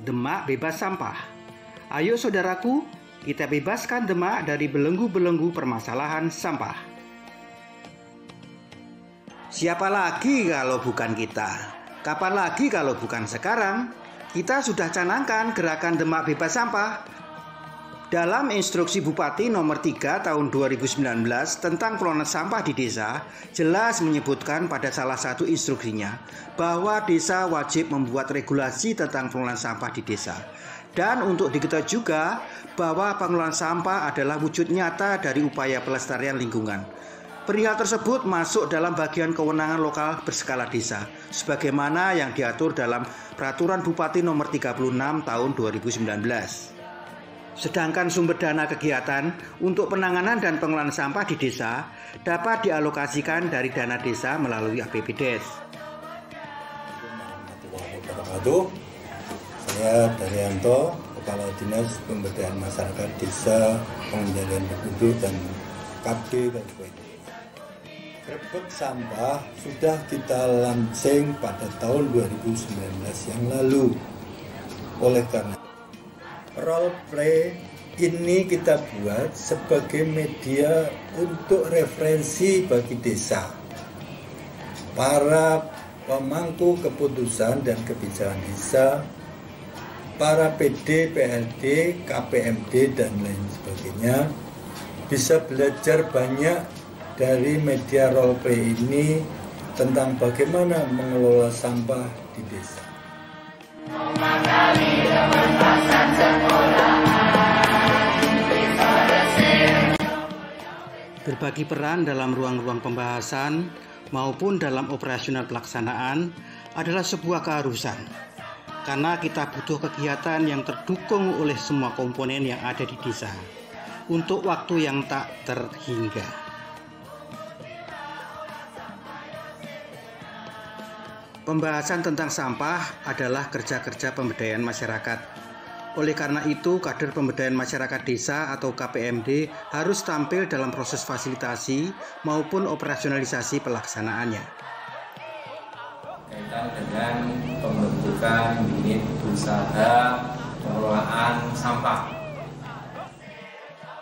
Demak bebas sampah. Ayo saudaraku, kita bebaskan Demak dari belenggu-belenggu permasalahan sampah. Siapa lagi kalau bukan kita? Kapan lagi kalau bukan sekarang? Kita sudah canangkan gerakan Demak bebas sampah. Dalam instruksi Bupati nomor 3 tahun 2019 tentang pengelolaan sampah di desa, jelas menyebutkan pada salah satu instruksinya bahwa desa wajib membuat regulasi tentang pengelolaan sampah di desa. Dan untuk diketahui juga bahwa pengelolaan sampah adalah wujud nyata dari upaya pelestarian lingkungan. Perihal tersebut masuk dalam bagian kewenangan lokal berskala desa, sebagaimana yang diatur dalam Peraturan Bupati nomor 36 tahun 2019. Sedangkan sumber dana kegiatan untuk penanganan dan pengelolaan sampah di desa dapat dialokasikan dari dana desa melalui APBDes. Saya Daryanto, Kepala Dinas Pemberdayaan Masyarakat Desa, Pengendalian Penduduk dan KB Kabupaten. Grebek sampah sudah kita launching pada tahun 2019 yang lalu. Oleh karena role play ini kita buat sebagai media untuk referensi bagi desa, para pemangku keputusan dan kebijakan desa, para PD, PLD, KPMD dan lain sebagainya bisa belajar banyak dari media role play ini tentang bagaimana mengelola sampah di desa. Berbagi peran dalam ruang-ruang pembahasan maupun dalam operasional pelaksanaan adalah sebuah keharusan, karena kita butuh kegiatan yang terdukung oleh semua komponen yang ada di desa untuk waktu yang tak terhingga. Pembahasan tentang sampah adalah kerja-kerja pemberdayaan masyarakat. Oleh karena itu, kader pemberdayaan masyarakat desa atau KPMD harus tampil dalam proses fasilitasi maupun operasionalisasi pelaksanaannya. Kaitan dengan pembentukan unit usaha pengelolaan sampah.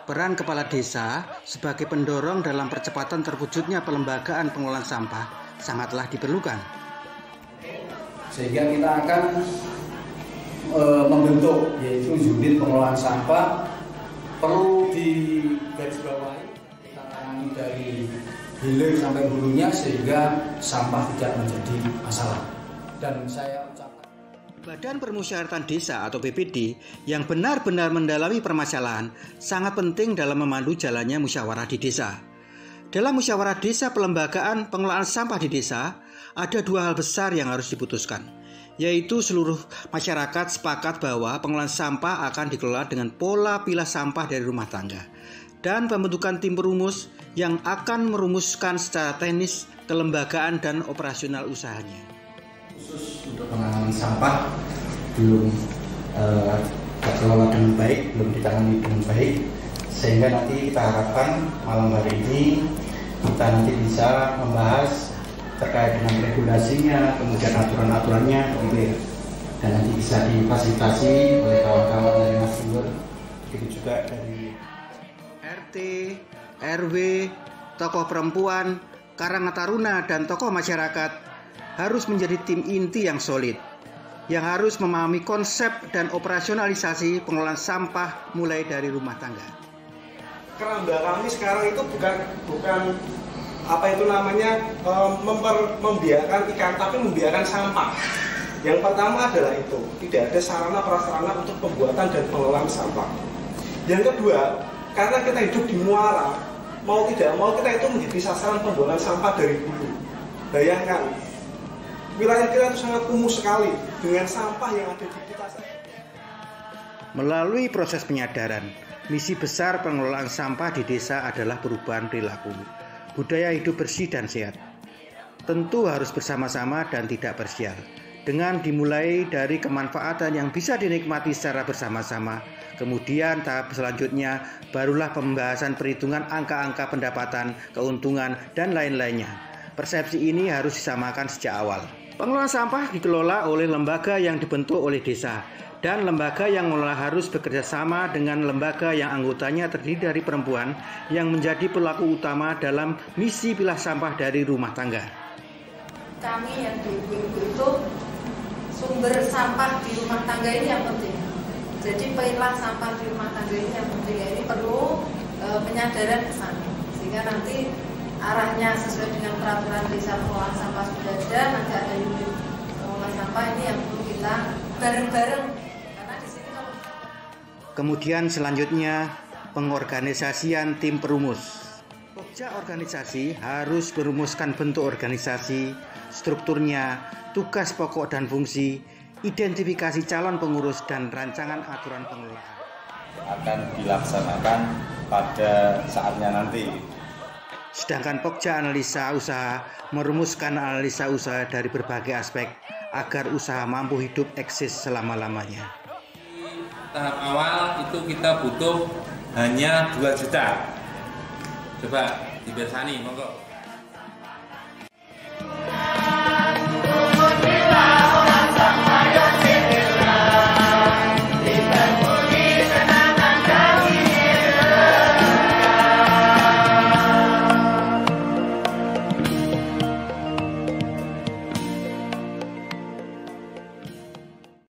Peran kepala desa sebagai pendorong dalam percepatan terwujudnya pelembagaan pengelolaan sampah sangatlah diperlukan. Sehingga kita akan membentuk yaitu unit pengelolaan sampah, perlu digarisbawahi kita tangani dari hilir sampai hulunya sehingga sampah tidak menjadi masalah. Dan saya ucapkan Badan Permusyawaratan Desa atau BPD yang benar-benar mendalami permasalahan sangat penting dalam memandu jalannya musyawarah di desa. Dalam musyawarah desa pelembagaan pengelolaan sampah di desa, ada dua hal besar yang harus diputuskan, yaitu seluruh masyarakat sepakat bahwa pengelolaan sampah akan dikelola dengan pola pilah sampah dari rumah tangga, dan pembentukan tim perumus yang akan merumuskan secara teknis kelembagaan dan operasional usahanya. Khusus untuk penanganan sampah belum terkelola dengan baik, belum ditangani dengan baik, sehingga nanti kita harapkan malam hari ini kita nanti bisa membahas terkait dengan regulasinya, kemudian aturan-aturannya, dan nanti bisa difasilitasi oleh kawan-kawan dari Mas Timur, begitu juga dari RT, RW, tokoh perempuan, Karang Taruna, dan tokoh masyarakat harus menjadi tim inti yang solid, yang harus memahami konsep dan operasionalisasi pengelolaan sampah mulai dari rumah tangga. Keramba kami sekarang itu bukan apa itu namanya membiarkan ikan, tapi membiarkan sampah. Yang pertama adalah itu, tidak ada sarana prasarana untuk pembuatan dan pengelolaan sampah. Yang kedua, karena kita hidup di muara, mau tidak mau kita itu menjadi sasaran pembuangan sampah dari hulu. Bayangkan, wilayah kita itu sangat kumuh sekali dengan sampah yang ada di kita. Melalui proses penyadaran, misi besar pengelolaan sampah di desa adalah perubahan perilaku, budaya hidup bersih dan sehat. Tentu harus bersama-sama dan tidak parsial, dengan dimulai dari kemanfaatan yang bisa dinikmati secara bersama-sama. Kemudian tahap selanjutnya barulah pembahasan perhitungan angka-angka pendapatan, keuntungan, dan lain-lainnya. Persepsi ini harus disamakan sejak awal. Pengelolaan sampah dikelola oleh lembaga yang dibentuk oleh desa, dan lembaga yang mengelola harus bekerja sama dengan lembaga yang anggotanya terdiri dari perempuan yang menjadi pelaku utama dalam misi pilah sampah dari rumah tangga. Kami yang di ibu-ibu itu sumber sampah di rumah tangga ini yang penting. Jadi pilah sampah di rumah tangga ini yang penting. Ini perlu penyadaran ke sana, sehingga nanti arahnya sesuai dengan peraturan desa pengelolaan sampah sudah ada, nanti ada unit pengelolaan sampah ini yang perlu kita bareng-bareng. Kemudian selanjutnya pengorganisasian tim perumus. Pokja organisasi harus merumuskan bentuk organisasi, strukturnya, tugas pokok dan fungsi, identifikasi calon pengurus dan rancangan aturan pengelolaan. Akan dilaksanakan pada saatnya nanti. Sedangkan Pokja analisa usaha merumuskan analisa usaha dari berbagai aspek agar usaha mampu hidup eksis selama-lamanya. Tahap awal itu kita butuh hanya 2 juta. Coba dibersani, monggo.